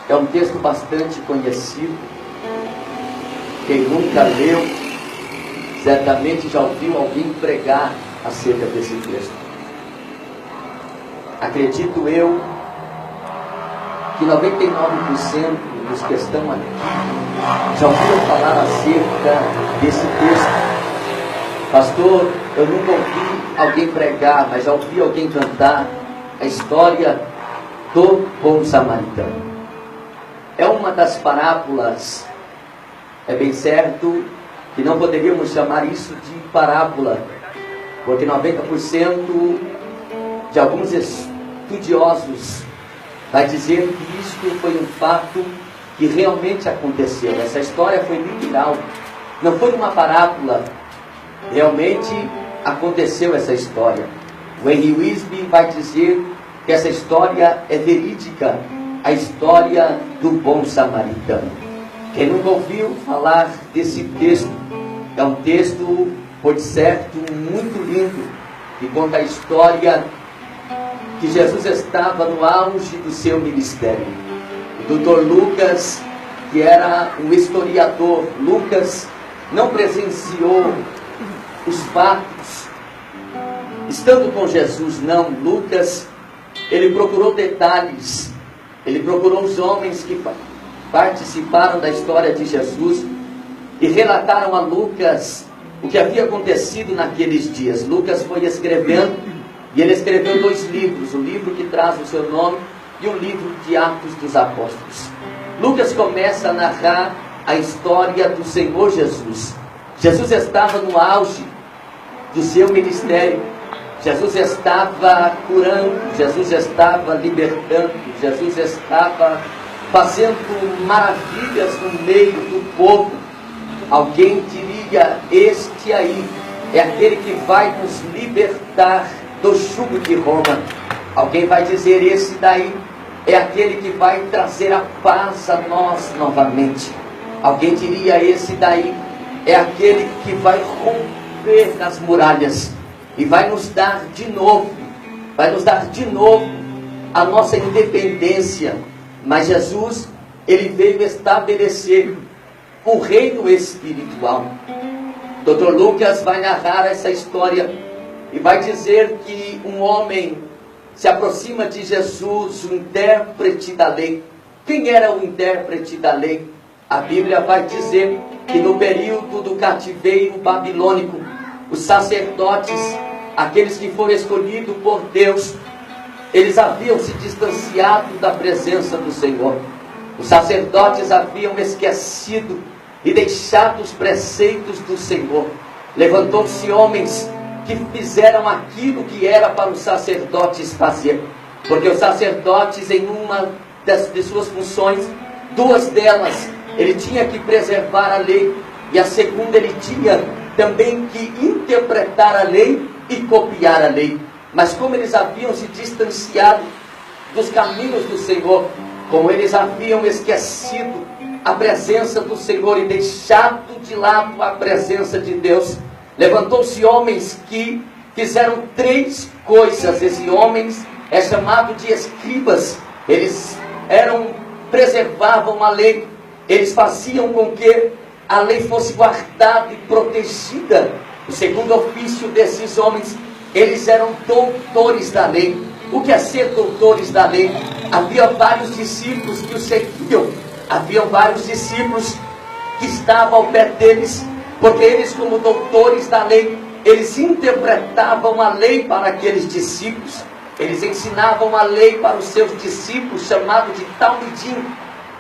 É um texto bastante conhecido. Quem nunca leu, certamente já ouviu alguém pregar acerca desse texto. Acredito eu que 99% dos que estão aqui já ouviram falar acerca desse texto. Pastor, eu nunca ouvi alguém pregar, mas já ouvi alguém cantar a história do bom samaritano. É uma das parábolas, é bem certo que não poderíamos chamar isso de parábola, porque 90% de alguns estudiosos vai dizer que isto foi um fato que realmente aconteceu. Essa história foi literal, não foi uma parábola, realmente aconteceu essa história. O Henry Wisby vai dizer que essa história é verídica, a história do bom samaritano. Quem nunca ouviu falar desse texto, é um texto, por certo, muito lindo, que conta a história que Jesus estava no auge do seu ministério. O Dr. Lucas, que era um historiador, Lucas não presenciou os fatos estando com Jesus, não. Lucas, ele procurou detalhes, ele procurou os homens que participaram da história de Jesus e relataram a Lucas o que havia acontecido naqueles dias. Lucas foi escrevendo, e ele escreveu 2 livros, o livro que traz o seu nome e o livro de Atos dos Apóstolos. Lucas começa a narrar a história do Senhor Jesus. Jesus estava no auge do seu ministério, Jesus estava curando, Jesus estava libertando, Jesus estava fazendo maravilhas no meio do povo. Alguém diria: este aí é aquele que vai nos libertar do jugo de Roma. Alguém vai dizer: esse daí é aquele que vai trazer a paz a nós novamente. Alguém diria: esse daí é aquele que vai romper as muralhas e vai nos dar de novo, a nossa independência. Mas Jesus, ele veio estabelecer um reino espiritual. Dr. Lucas vai narrar essa história e vai dizer que um homem se aproxima de Jesus, o intérprete da lei. Quem era o intérprete da lei? A Bíblia vai dizer que no período do cativeiro babilônico, os sacerdotes, aqueles que foram escolhidos por Deus, eles haviam se distanciado da presença do Senhor. Os sacerdotes haviam esquecido e deixado os preceitos do Senhor. Levantou-se homens que fizeram aquilo que era para os sacerdotes fazer, porque os sacerdotes, em uma de suas funções, 2 delas, ele tinha que preservar a lei, e a segunda, ele tinha também que interpretar a lei e copiar a lei. Mas como eles haviam se distanciado dos caminhos do Senhor, como eles haviam esquecido a presença do Senhor e deixado de lado a presença de Deus, levantou-se homens que fizeram 3 coisas. Esses homens é chamado de escribas. Eles preservavam a lei, eles faziam com que a lei fosse guardada e protegida. O segundo ofício desses homens, eles eram doutores da lei. O que é ser doutores da lei? Havia vários discípulos que o seguiam, havia vários discípulos que estavam ao pé deles, porque eles, como doutores da lei, eles interpretavam a lei para aqueles discípulos, eles ensinavam a lei para os seus discípulos, chamado de talmidim.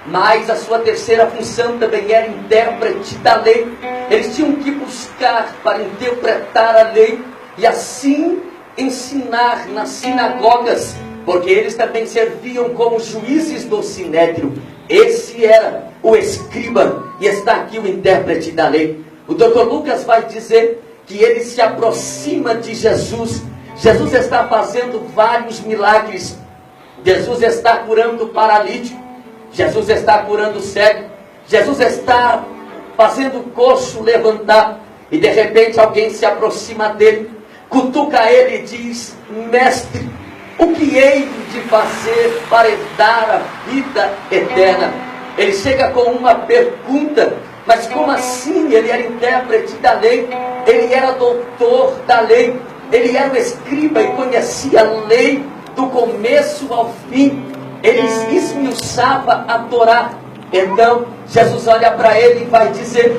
Mas a sua terceira função também era intérprete da lei. Eles tinham que buscar para interpretar a lei e assim ensinar nas sinagogas, porque eles também serviam como juízes do sinédrio. Esse era o escriba, e está aqui o intérprete da lei. O Dr. Lucas vai dizer que ele se aproxima de Jesus. Jesus está fazendo vários milagres. Jesus está curando o paralítico, Jesus está curando o cego, Jesus está fazendo o coxo levantar. E de repente alguém se aproxima dele, cutuca ele e diz: mestre, O que hei de fazer para herdar a vida eterna? Ele chega com uma pergunta, mas como assim? Ele era intérprete da lei, ele era doutor da lei, ele era o escriba e conhecia a lei do começo ao fim, ele esmiuçava a Torá. Então Jesus olha para ele e vai dizer: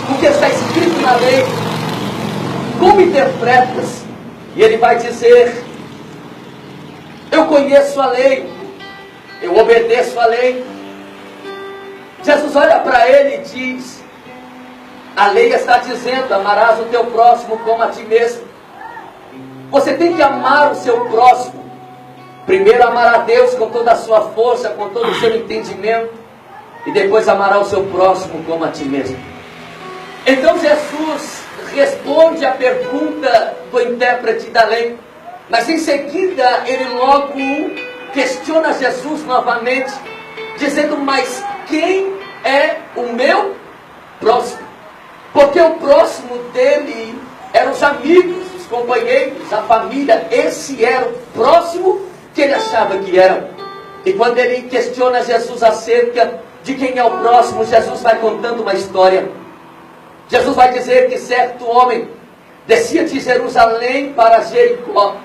o que está escrito na lei, como interpretas? E ele vai dizer: eu conheço a lei, eu obedeço a lei. Jesus olha para ele e diz: a lei está dizendo, amarás o teu próximo como a ti mesmo. Você tem que amar o seu próximo. Primeiro amará a Deus com toda a sua força, com todo o seu entendimento, e depois amará o seu próximo como a ti mesmo. Então Jesus responde a pergunta do intérprete da lei, mas em seguida ele logo questiona Jesus novamente, dizendo: mas quem é o meu próximo? Porque o próximo dele eram os amigos, os companheiros, a família. Esse era o próximo que ele achava que era. E quando ele questiona Jesus acerca de quem é o próximo, Jesus vai contando uma história. Jesus vai dizer que certo homem descia de Jerusalém para Jericó,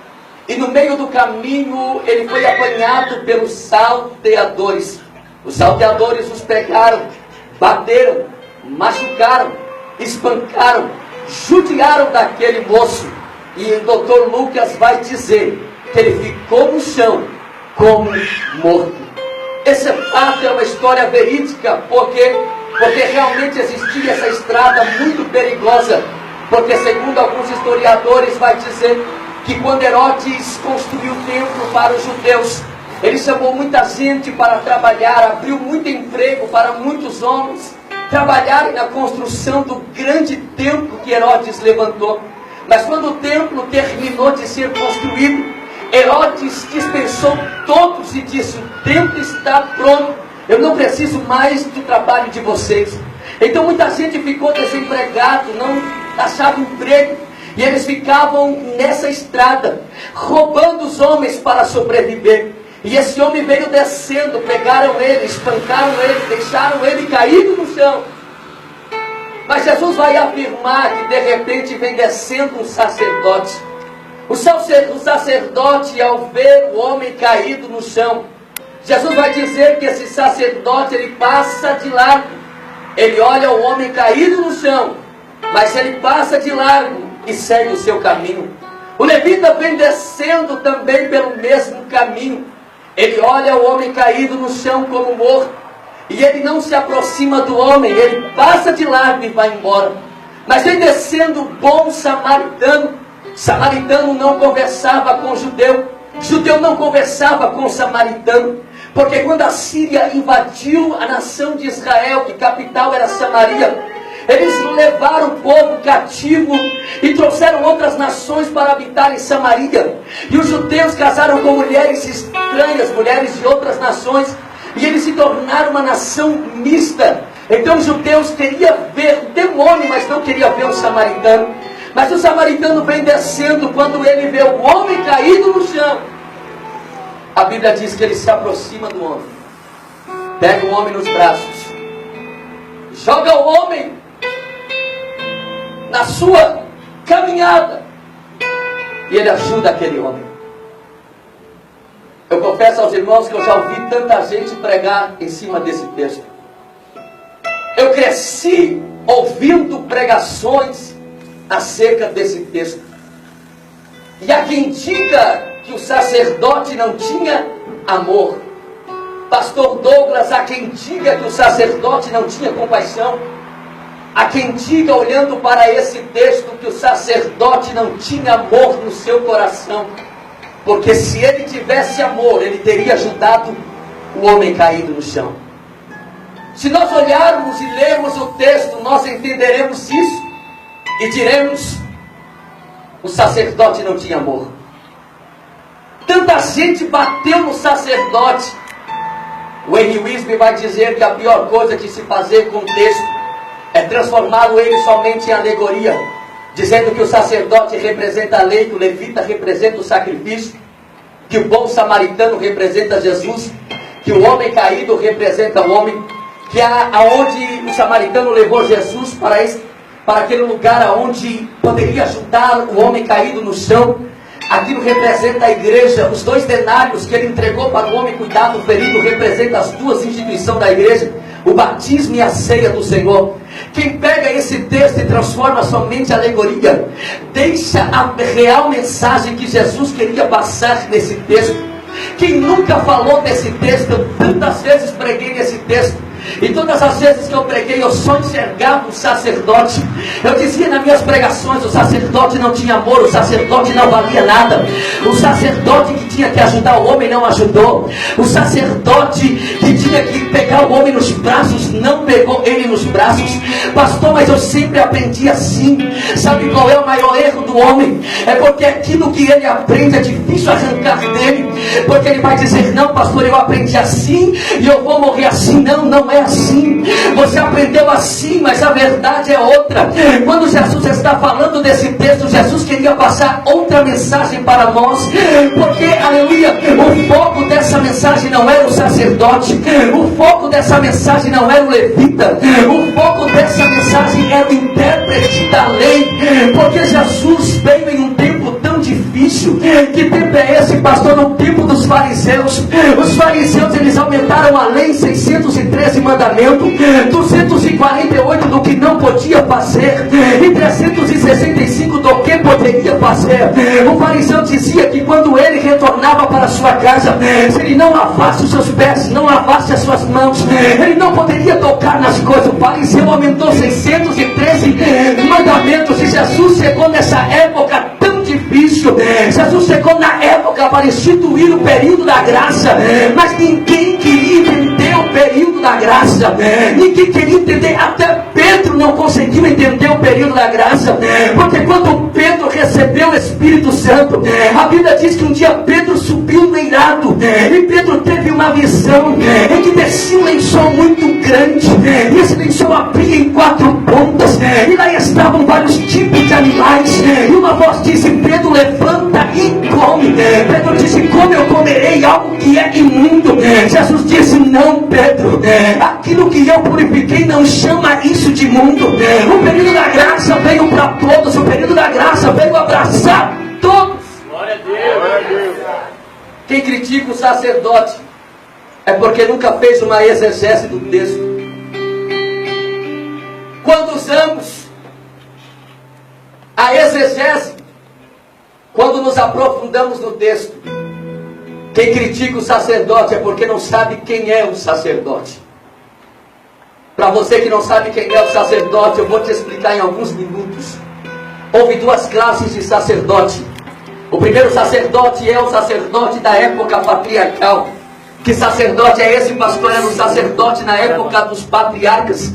e no meio do caminho ele foi apanhado pelos salteadores. Os salteadores os pegaram, bateram, machucaram, espancaram, judiaram daquele moço. E o doutor Lucas vai dizer que ele ficou no chão como morto. Esse fato é uma história verídica, porque realmente existia essa estrada muito perigosa. Porque segundo alguns historiadores vai dizer que quando Herodes construiu o templo para os judeus, ele chamou muita gente para trabalhar, abriu muito emprego para muitos homens trabalharem na construção do grande templo que Herodes levantou. Mas quando o templo terminou de ser construído, Herodes dispensou todos e disse: o templo está pronto, eu não preciso mais do trabalho de vocês. Então muita gente ficou desempregado, não achava emprego, e eles ficavam nessa estrada, roubando os homens para sobreviver. E esse homem veio descendo, pegaram ele, espancaram ele, deixaram ele caído no chão. Mas Jesus vai afirmar que de repente vem descendo um sacerdote. O sacerdote, ao ver o homem caído no chão, Jesus vai dizer que esse sacerdote, ele passa de largo. Ele olha o homem caído no chão, mas ele passa de largo e segue o seu caminho. O levita vem descendo também pelo mesmo caminho. Ele olha o homem caído no chão como morto, e ele não se aproxima do homem, ele passa de largo e vai embora. Mas vem descendo o bom samaritano. Samaritano não conversava com judeu, judeu não conversava com samaritano, porque quando a Síria invadiu a nação de Israel, que capital era Samaria, eles levaram o povo cativo e trouxeram outras nações para habitar em Samaria. E os judeus casaram com mulheres estranhas, mulheres de outras nações, e eles se tornaram uma nação mista. Então os judeus queriam ver o demônio, mas não queriam ver o samaritano. Mas o samaritano vem descendo, quando ele vê o homem caído no chão, a Bíblia diz que ele se aproxima do homem, pega o homem nos braços, joga o homem na sua caminhada, e ele ajuda aquele homem. Eu confesso aos irmãos que eu já ouvi tanta gente pregar em cima desse texto. Eu cresci ouvindo pregações acerca desse texto. E há quem diga que o sacerdote não tinha amor. Pastor Douglas, há quem diga que o sacerdote não tinha compaixão. Há quem diga, olhando para esse texto, que o sacerdote não tinha amor no seu coração. Porque se ele tivesse amor, ele teria ajudado o homem caído no chão. Se nós olharmos e lermos o texto, nós entenderemos isso e diremos: o sacerdote não tinha amor. Tanta gente bateu no sacerdote. O Henry Wisby vai dizer que a pior coisa de se fazer com o texto é transformá-lo ele somente em alegoria, dizendo que o sacerdote representa a lei, que o levita representa o sacrifício, que o bom samaritano representa Jesus, que o homem caído representa o homem, que aonde o samaritano levou Jesus para aquele lugar aonde poderia ajudar o homem caído no chão. Aquilo representa a igreja. Os 2 denários que ele entregou para o homem cuidado do ferido representa as 2 instituições da igreja, o batismo e a ceia do Senhor. Quem pega esse texto e transforma somente a alegoria, deixa a real mensagem que Jesus queria passar nesse texto. Quem nunca falou desse texto, eu tantas vezes preguei nesse texto, e todas as vezes que eu preguei, eu só enxergava o sacerdote. Eu dizia nas minhas pregações, o sacerdote não tinha amor, o sacerdote não valia nada. O sacerdote que tinha que ajudar o homem não ajudou. O sacerdote que tinha que pegar o homem nos braços, não pegou ele nos braços. Pastor, mas eu sempre aprendi assim. Sabe qual é o maior erro do homem? É porque aquilo que ele aprende é difícil arrancar dele. Porque ele vai dizer, não pastor, eu aprendi assim e eu vou morrer assim. Não, não é assim. Você aprendeu assim, mas a verdade é outra. Quando Jesus está falando desse texto, Jesus queria passar outra mensagem para nós. Porque, aleluia, o foco dessa mensagem não era o sacerdote, o foco dessa mensagem não era o levita, o foco dessa mensagem era o intérprete da lei. Porque Jesus veio em um tempo tão difícil. Que tempo é esse, pastor? No tempo dos fariseus. Os fariseus, eles aumentaram a lei em 613 mandamentos, 248 do que não podia fazer e 365 do que poderia fazer. O fariseu dizia que quando ele retornava para sua casa, se ele não lavasse os seus pés, não lavasse as suas mãos, ele não poderia tocar nas coisas. O fariseu aumentou 613 mandamentos, e Jesus chegou nessa época tão difícil. Jesus chegou na época para instituir o período da graça, mas ninguém queria entender o período da graça. Ninguém queria entender, até Pedro não conseguiu entender o período da graça. Porque quando Pedro recebeu o Espírito Santo, a Bíblia diz que um dia Pedro subiu no eirado, e Pedro teve uma visão em que descia um lençol muito grande, e esse lençol abria em 4 pontas, e lá estavam vários tipos de animais, e uma voz disse, Pedro, levanta e come. Pedro disse, como eu comerei algo que é imundo? Jesus disse, não, Pedro, aquilo que eu purifiquei não chama isso de imundo. O período da graça veio para todos, o período da graça veio abraçar todos. Glória a Deus. Glória a Deus. Quem critica o sacerdote é porque nunca fez uma exegese do texto. Quando usamos a exegese, quando nos aprofundamos no texto, quem critica o sacerdote é porque não sabe quem é o sacerdote. Para você que não sabe quem é o sacerdote, eu vou te explicar em alguns minutos. Houve 2 classes de sacerdote. O primeiro sacerdote é o sacerdote da época patriarcal. Que sacerdote é esse, pastor? Era o sacerdote na época dos patriarcas.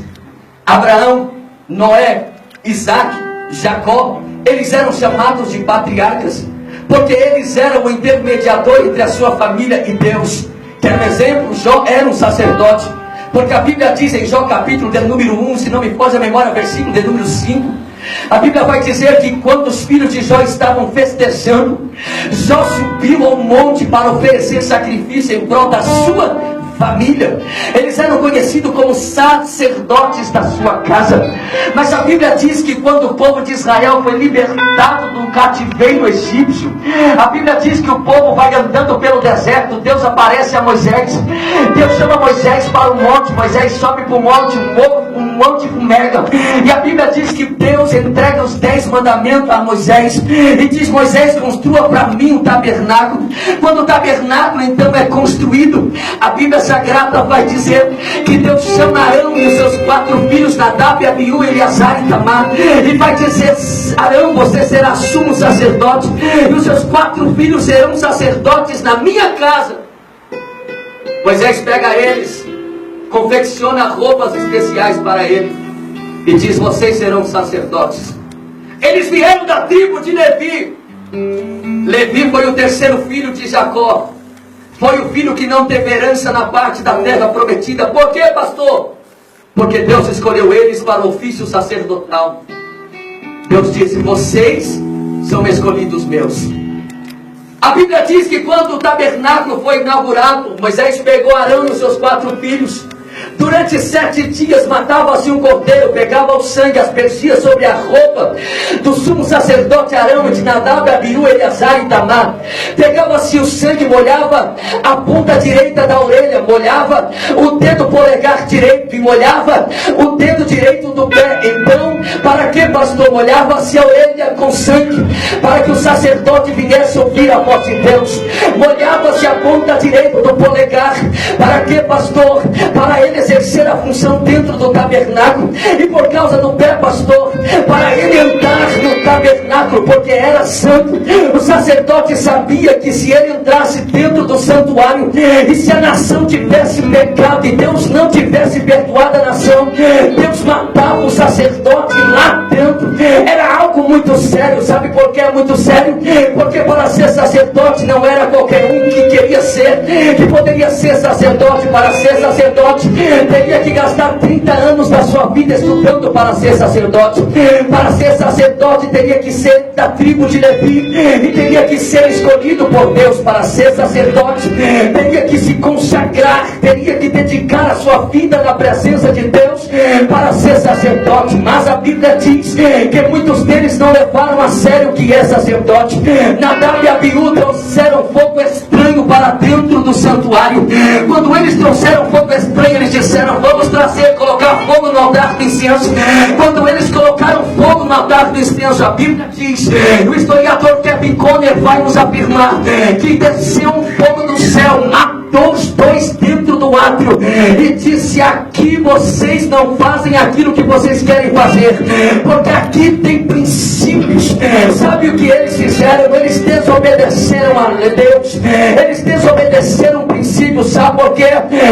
Abraão, Noé, Isaac, Jacó. Eles eram chamados de patriarcas, porque eles eram o intermediador entre a sua família e Deus. Quer um exemplo? Jó era um sacerdote, porque a Bíblia diz em Jó capítulo de número 1, se não me foge a memória, versículo de número 5, a Bíblia vai dizer que quando os filhos de Jó estavam festejando, Jó subiu ao monte para oferecer sacrifício em prol da sua família. Eles eram conhecidos como sacerdotes da sua casa. Mas a Bíblia diz que quando o povo de Israel foi libertado do cativeiro egípcio, a Bíblia diz que o povo vai andando pelo deserto. Deus aparece a Moisés. Deus chama Moisés para o monte. Moisés sobe para o monte, um monte fumega. E a Bíblia diz que Deus entrega os 10 mandamentos a Moisés e diz, Moisés, construa para mim um tabernáculo. Quando o tabernáculo então é construído, a Bíblia Sagrada vai dizer que Deus chama Arão e os seus 4 filhos, Nadab, Abiú, Eleazar e Tamar, e vai dizer, Arão, você será sumo sacerdote, e os seus 4 filhos serão sacerdotes na minha casa. Moisés pega eles, confecciona roupas especiais para eles e diz, vocês serão sacerdotes. Eles vieram da tribo de Levi. Levi foi o 3º filho de Jacó. Foi o filho que não teve herança na parte da terra prometida. Por quê, pastor? Porque Deus escolheu eles para o ofício sacerdotal. Deus disse, vocês são escolhidos meus. A Bíblia diz que quando o tabernáculo foi inaugurado, Moisés pegou Arão e os seus 4 filhos. Durante 7 dias matava-se um cordeiro, pegava o sangue, aspergia sobre a roupa do sumo sacerdote Arão, de Nadab, Abiú, Eleazar e Itamar. Pegava-se o sangue, molhava a ponta direita da orelha, molhava o dedo polegar direito e molhava o dedo direito do pé. Então, para que, pastor? Molhava-se a orelha com sangue, para que o sacerdote viesse ouvir a voz de Deus. Molhava-se a ponta direita do polegar. Para que, pastor? Para ele exercer a função dentro do tabernáculo. E por causa do pé, pastor, para ele entrar no tabernáculo, porque era santo. O sacerdote sabia que se ele entrasse dentro do santuário, e se a nação tivesse pecado e Deus não tivesse perdoado a nação, Deus matava o sacerdote lá dentro. Era algo muito sério. Sabe por que é muito sério? Porque para ser sacerdote não era qualquer um que queria ser, que poderia ser sacerdote. Para ser sacerdote teria que gastar 30 anos da sua vida estudando para ser sacerdote. Para ser sacerdote teria que ser da tribo de Levi, e teria que ser escolhido por Deus. Para ser sacerdote teria que se consagrar, teria que dedicar a sua vida na presença de Deus para ser sacerdote. Mas a Bíblia diz que muitos deles não levaram a sério o que é sacerdote. Nadab e Abiú trouxeram fogo estranho para dentro do santuário. Quando eles trouxeram fogo estranho, eles disseram: vamos trazer, colocar fogo no altar do incenso. Quando eles colocaram fogo no altar do incenso, a Bíblia diz, o historiador Kevin Conner vai nos afirmar, que desceu um fogo do céu, matou os 2 dentro do átrio e disse: aqui vocês não fazem aquilo que vocês querem fazer, porque aqui tem princípios. Sabe o que eles fizeram? Eles desobedeceram a Deus, eles desobedeceram princípios. Sabe por quê?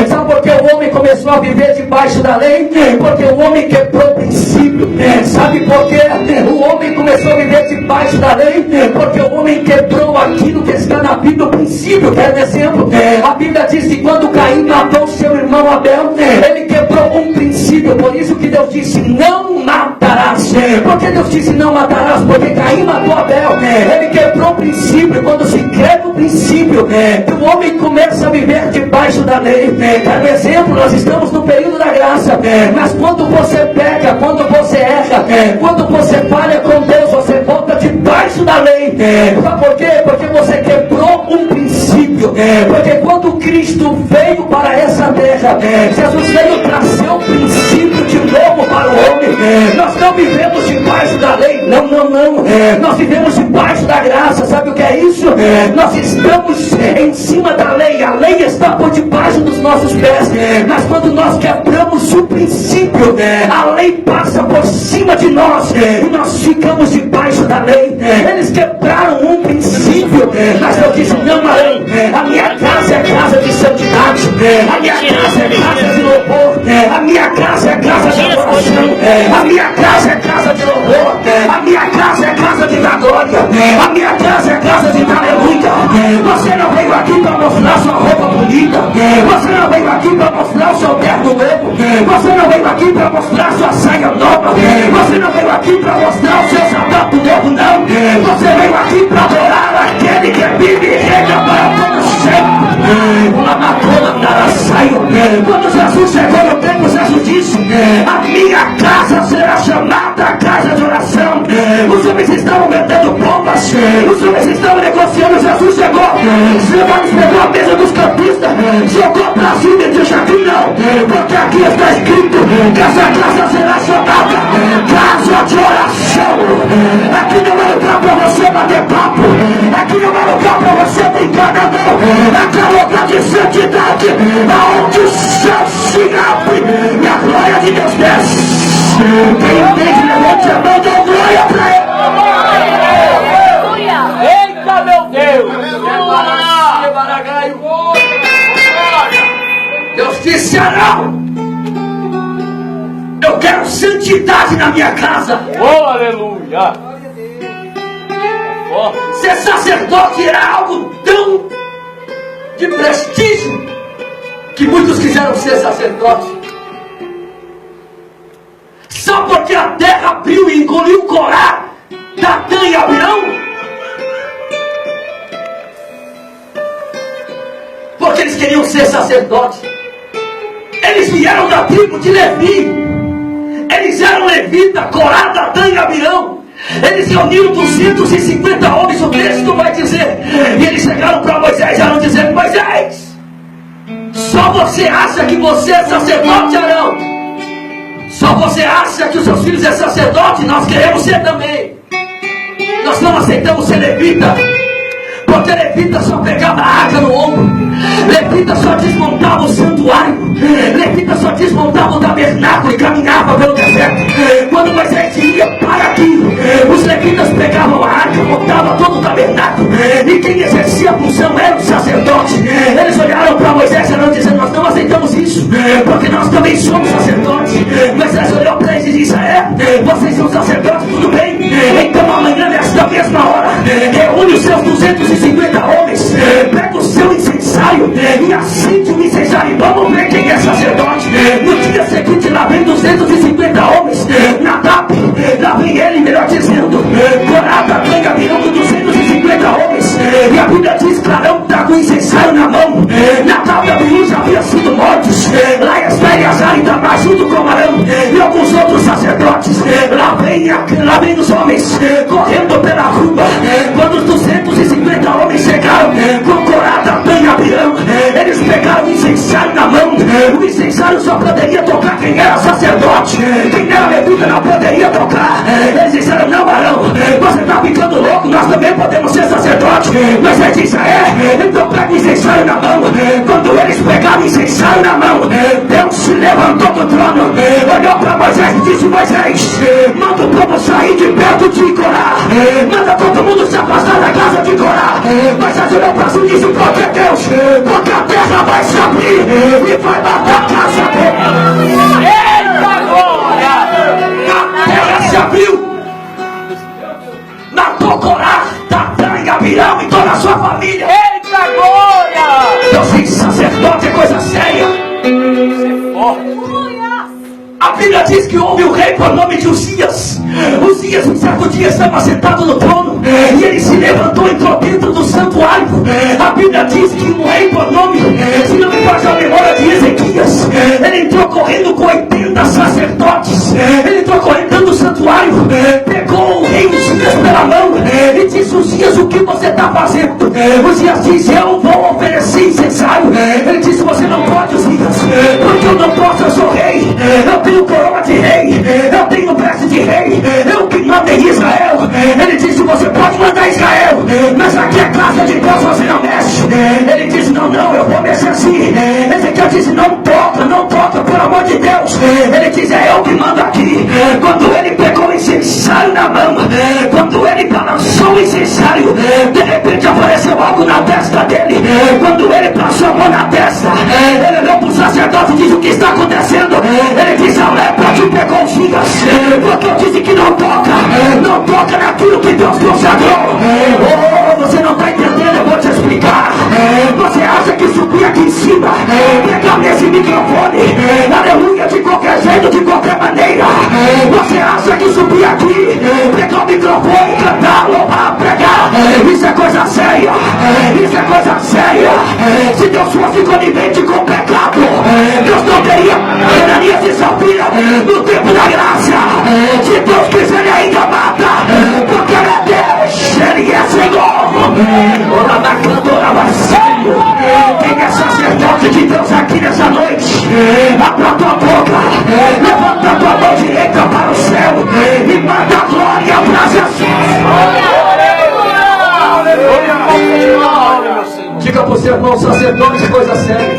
Sabe por que o homem começou a viver debaixo da lei? Porque o homem quebrou o princípio. Sabe por quê o homem começou a viver debaixo da lei? Porque o homem quebrou aquilo que está na Bíblia, o princípio. Quer um exemplo? A Bíblia diz que quando Caim matou seu irmão Abel, ele quebrou um princípio. Por isso que Deus disse: não matarás. Por que Deus disse não matarás? Porque Caim matou Abel. Ele quebrou o princípio. Quando se quebra o princípio, o homem começa a viver debaixo da lei. Por exemplo, nós estamos no período da graça, mas quando você peca, quando você erra, quando você falha com Deus, você volta debaixo da lei. Sabe por quê? Porque você quebrou um princípio. Porque quando Cristo veio para essa terra, Jesus veio trazer o princípio de novo para o homem. Nós não vivemos debaixo da lei, não. Nós vivemos debaixo da graça. Sabe o que é isso? Nós estamos em cima da lei. A lei está por debaixo dos nossos pés. Mas quando nós quebramos o princípio, a lei passa por cima de nós e nós ficamos debaixo da lei. Eles quebraram um princípio, mas eu disse: não, Arão, a minha casa é casa de santidade, a minha casa é casa de louvor, a minha casa é casa de adoração, a minha casa é casa de louvor, a minha casa é casa de dar glória, a minha casa é casa de dar aleluia. Você não veio aqui para mostrar sua roupa bonita, você não veio aqui para mostrar o seu terno novo, você não veio aqui para mostrar sua saia nova, você não veio aqui para mostrar o seu sapato novo, não. Você veio aqui para adorar aquele que vive e reina para todo sempre. Quando Jesus chegou no templo, Jesus disse: a minha casa será chamada casa de oração. Os homens estavam metendo bombas, os homens estavam negociando. Jesus chegou, pegou a mesa dos campistas, jogou para cima e disse: aqui não, porque aqui está escrito que essa casa será chamada casa de oração. Aqui não é lugar para você bater papo, aqui não é lugar para você brincar, não. Aqui é lugar de santidade, aonde o céu se abre e a glória de Deus desce. Quem entende, levante a mão, dê glória para ele. Eita, meu Deus! Deus disse: Arão, eu quero santidade na minha casa. Oh, aleluia! Ser sacerdote era algo tão de prestígio que muitos quiseram ser sacerdote. Só porque a terra abriu e engoliu Corá, Datã e Abirão. queriam ser sacerdotes. Eles vieram da tribo de Levi. Eles eram levita, Corá, Datã e Abirão. Eles reuniram 250 homens, o texto vai dizer. E eles chegaram para Moisés e Arão dizendo: Moisés, só você acha que você é sacerdote, Arão? Só você acha que os seus filhos é sacerdote? Nós queremos ser também. Nós não aceitamos ser levita, porque levita só pegava a arca no ombro, levita só desmontava o santuário, levita só desmontava o tabernáculo e caminhava pelo deserto. Quando Moisés ia para aquilo, os levitas pegavam a arca, montavam todo o tabernáculo, e quem exercia a função era o sacerdote. Eles olharam para Moisés e Arão dizendo: nós não aceitamos isso, porque nós também somos sacerdotes. Moisés olhou para eles e disse: vocês são sacerdotes, tudo bem? Então amanhã nesta mesma hora, reúne os seus 250 homens, pega o seu incensário e acende o incensário. Vamos ver quem é sacerdote. No dia seguinte, lá vem 250 homens. Nadab, lá vem ele, melhor dizendo, Corá, Datã e Abirão com 250 homens. E a Bíblia diz que Arão está com o incensário na mão. Nadab e Abiú já haviam sido mortos. Lá está Eleazar e Itamar junto com Arão e alguns outros sacerdotes. Lá vem os homens correndo pela rua. Quando os 250 homens chegaram com Corá, Datã e Abirão, eles pegaram o incensário na mão. O incensário só poderia tocar quem era sacerdote. Quem era levita não poderia tocar. Eles disseram: não, Arão, você está ficando louco, nós também podemos ser sacerdote. Mas ele disse: então pega o incensário na mão. Quando eles pegaram o incensário na mão, Deus se levantou do trono, olhou para Moisés e disse: Moisés, manda o povo sair de perto de Corá, manda todo mundo se afastar da casa de Corá. Moisés olhou para cima e disse: porque Deus, porque a terra vai se abrir e vai matar a casa dele. Eita glória! A terra se abriu, matou Corá, Datã e Abirão e toda a sua família. Eita glória! Deus diz: sacerdote é coisa séria. A Bíblia diz que houve um rei por nome de Uzias. Uzias, um certo dia, estava sentado no trono e ele se levantou e entrou dentro do santuário. A Bíblia diz que um rei por nome, se não me faz a memória de Ezequias, ele entrou correndo com 80 sacerdotes. Ele entrou correndo dentro do santuário, pegou o rei Uzias pela mão e disse: Uzias, o que você está fazendo? Uzias disse: eu vou oferecer incensário. Ele disse: você não pode, Uzias, porque eu não posso, eu sou rei. Eu tenho coroa de rei, eu tenho veste de rei, eu que mando em Israel. Ele disse: você pode mandar em Israel, mas aqui é casa de Deus, você não mexe. Ele disse: não, eu vou mexer sim. Ezequiel disse: não toca, pelo amor de Deus. Ele disse: é eu que mando aqui. Quando ele pegou o incensário na mão, quando ele balançou o incensário, de repente apareceu algo na testa dele. Quando ele passou a mão na testa, ele olhou para o sacerdote e disse: o que está acontecendo? Ele disse: a lepra te pegou, Uzias, porque eu disse que não toca naquilo que Deus consagrou. Você não está entendendo, eu vou te explicar. Você acha que subir aqui em cima, pegar nesse microfone, aleluia, de qualquer jeito, de qualquer maneira, você acha que subir aqui, pegar o microfone, cantar, louvar, pregar, isso é coisa séria, isso é coisa séria. Se Deus fosse conivente com o pecado, Deus não teria Ananias e Safira no tempo da graça. Se Deus quiser, ele ainda mata, porque ele é Deus, ele é Senhor. Ora na cantora, quem é sacerdote de Deus aqui nessa noite, abra a tua boca, levanta a tua mão direita para o céu e manda a glória para Jesus. Diga para o seu irmão: sacerdote, coisa séria.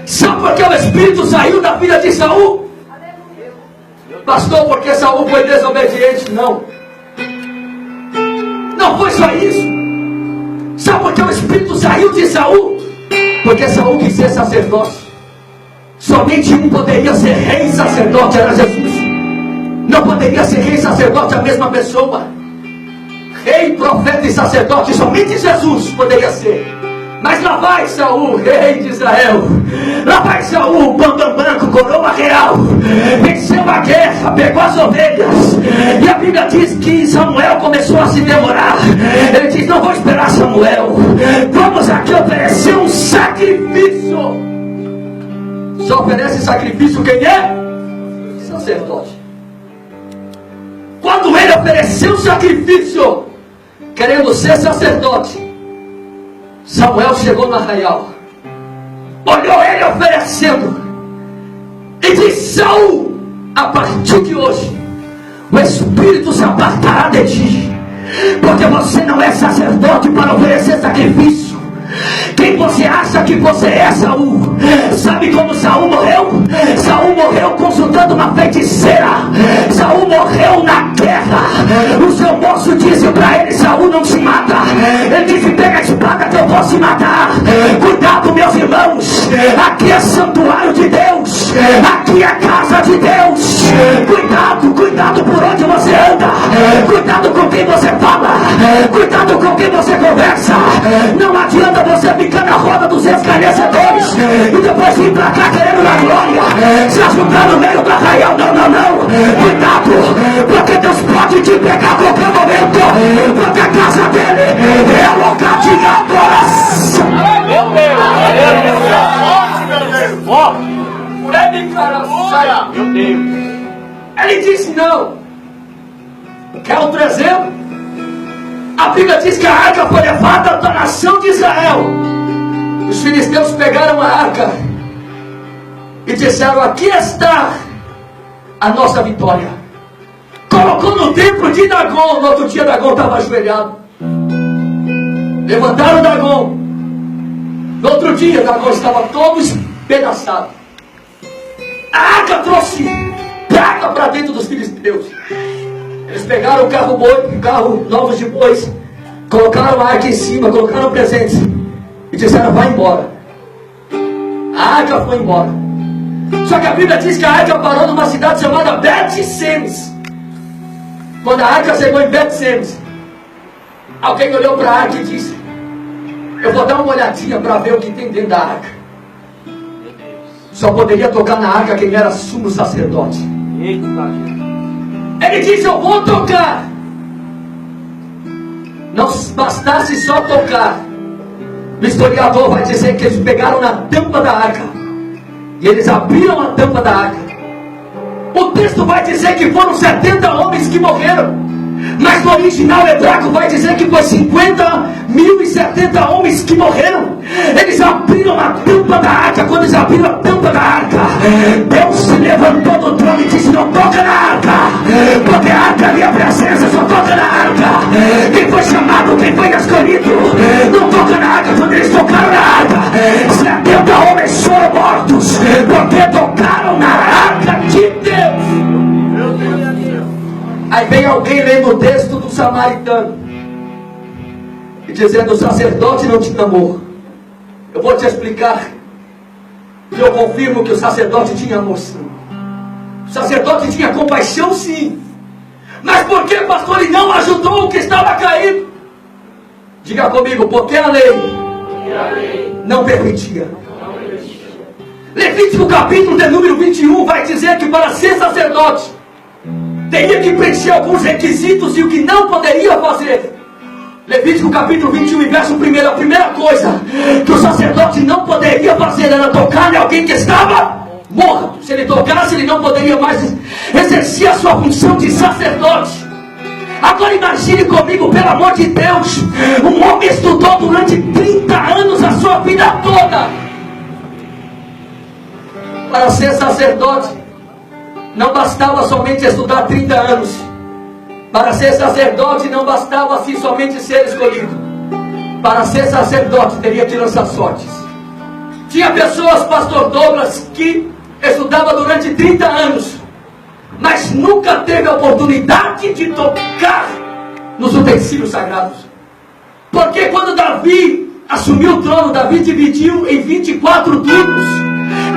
Sabe por que o Espírito saiu da filha de Saul? Pastor, porque Saul foi desobediente? Não foi só isso. Sabe por que o Espírito saiu de Saul? Porque Saul quis ser sacerdote. Somente um poderia ser rei e sacerdote, era Jesus. Não poderia ser rei e sacerdote a mesma pessoa. Rei, profeta e sacerdote, somente Jesus poderia ser. Mas lá vai Saul, rei de Israel. Lá vai Saul, bambam branco, coroa real. Venceu a guerra, pegou as ovelhas. E a Bíblia diz que Samuel começou a se demorar. Ele diz: não vou esperar Samuel. Vamos aqui oferecer um sacrifício. Só oferece sacrifício quem é? Sacerdote. Quando ele ofereceu sacrifício, querendo ser sacerdote, Samuel chegou no arraial, olhou ele oferecendo e disse: Saul, a partir de hoje o Espírito se apartará de ti, porque você não é sacerdote para oferecer sacrifício. Quem você acha que você é, Saul? Sabe como Saul morreu? Saul morreu consultando uma feiticeira. Saul morreu na guerra. O seu moço disse para ele: Saul, não se mata. Ele disse: pega a espada que eu vou se matar. Cuidado, meus irmãos, aqui é santuário de Deus, aqui é casa de Deus. Cuidado, cuidado por onde você anda, cuidado com quem você fala, cuidado com quem você conversa. Não adianta você ficar na roda dos escarnecedores e depois vir pra cá querendo na glória, se ajudar no meio do arraial. Não, não, não. Cuidado, porque Deus pode te pegar a qualquer momento, porque a casa dele é lugar de adoração. Meu Deus, meu Deus. Ele disse: não. Quer outro exemplo? A Bíblia diz que a arca foi levada da nação de Israel. Os filisteus pegaram a arca e disseram: aqui está a nossa vitória. Colocou no templo de Dagon. No outro dia Dagon estava ajoelhado. Levantaram Dagon. No outro dia Dagon estava todo espedaçado. A arca trouxe praga para dentro dos filisteus. Eles pegaram o carro novos de bois, colocaram a arca em cima, colocaram presentes e disseram: vai embora. A arca foi embora. Só que a Bíblia diz que a arca parou numa cidade chamada Bet-Semes. Quando a arca chegou em Bet-Semes, alguém olhou para a arca e disse: eu vou dar uma olhadinha para ver o que tem dentro da arca. Só poderia tocar na arca quem era sumo sacerdote. Ele disse: eu vou tocar. Não bastasse só tocar, o historiador vai dizer que eles pegaram na tampa da arca e eles abriram a tampa da arca. O texto vai dizer que foram 70 homens que morreram, mas no original hebraico vai dizer que foi 50.070 homens que morreram. Eles abriram a tampa da arca. Quando eles abriram a tampa da arca, Deus se levantou do trono e disse: não toca na arca, porque a arca ali, a presença, só toca na arca quem foi chamado, quem foi escolhido. Não toca na arca. Quando eles tocaram na arca, 70 homens foram mortos, porque tocaram na arca de Deus. Aí vem alguém lendo o texto do samaritano e dizendo: o sacerdote não tinha amor. Eu vou te explicar. E eu confirmo que o sacerdote tinha amor, sim. O sacerdote tinha compaixão, sim. Mas por que, pastor, ele não ajudou o que estava caído? Diga comigo: porque a lei não permitia. Levítico capítulo de número 21 vai dizer que para ser sacerdote teria que preencher alguns requisitos e o que não poderia fazer. Levítico capítulo 21 e verso 1, a primeira coisa que o sacerdote não poderia fazer era tocar em alguém que estava morto. Se ele tocasse, ele não poderia mais exercer a sua função de sacerdote. Agora imagine comigo, pelo amor de Deus, um homem estudou durante 30 anos a sua vida toda para ser sacerdote. Não bastava somente estudar 30 anos. Para ser sacerdote não bastava assim somente ser escolhido. Para ser sacerdote teria que lançar sortes. Tinha pessoas, pastor Douglas, que estudava durante 30 anos, mas nunca teve a oportunidade de tocar nos utensílios sagrados. Porque quando Davi assumiu o trono, Davi dividiu em 24 turnos.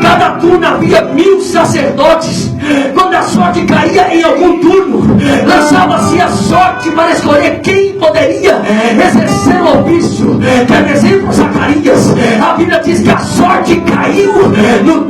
Cada turno havia 1000 sacerdotes. Quando a sorte caía em algum turno, lançava-se a sorte para escolher quem poderia exercer o ao vício, quer dizer para Zacarias, a Bíblia diz que a sorte caiu no